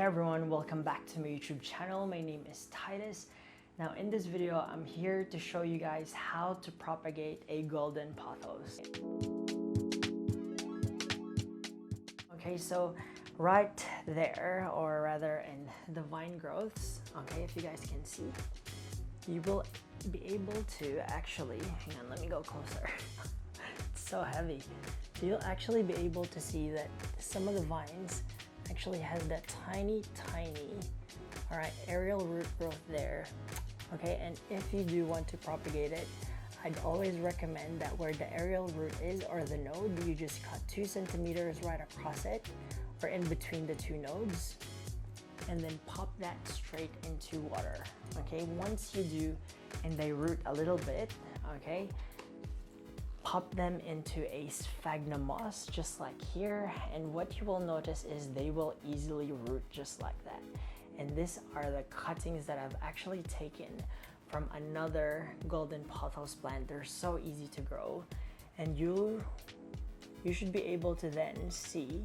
Hey everyone, welcome back to my YouTube channel. My name is Titus. Now in this video, I'm here to show you guys how to propagate a golden pothos. Okay, so right there, or rather in the vine growths, okay, if you guys can see, you will be able to actually, hang on, let me go closer. It's so heavy. You'll actually be able to see that some of the vines actually has that tiny, all right, aerial root growth there. Okay, and if you do want to propagate it, I'd always recommend that where the aerial root is, or the node, you just cut 2 centimeters right across it, or in between the 2 nodes, and then pop that straight into water. Okay, once you do, and they root a little bit, okay, pop them into a sphagnum moss just like here, and what you will notice is they will easily root just like that. And these are the cuttings that I've actually taken from another golden pothos plant. They're so easy to grow, and you should be able to then see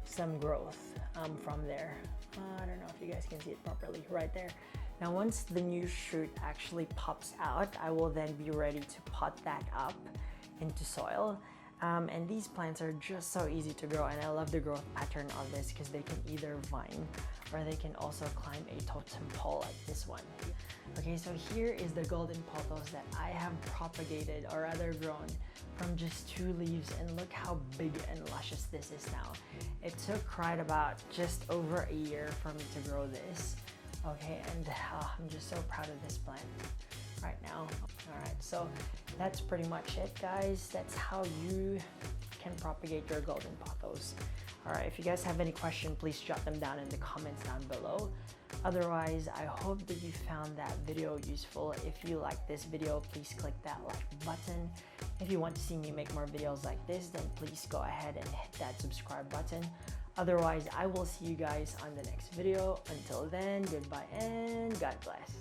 some growth from there. I don't know if you guys can see it properly right there. Now once the new shoot actually pops out, I will then be ready to pot that up into soil, and these plants are just so easy to grow, and I love the growth pattern of this because they can either vine or they can also climb a totem pole like this one. Okay, so here is the golden pothos that I have propagated, or rather grown, from just 2 leaves, and look how big and luscious this is now. It took right about just over a year for me to grow this. Okay, and I'm just so proud of this plant right now. All right, so that's pretty much it, guys. That's how you can propagate your golden pothos. All right, if you guys have any question, please jot them down in the comments down below. Otherwise, I hope that you found that video useful. If you like this video, please click that like button. If you want to see me make more videos like this, then please go ahead and hit that subscribe button. Otherwise, I will see you guys on the next video. Until then, goodbye and God bless.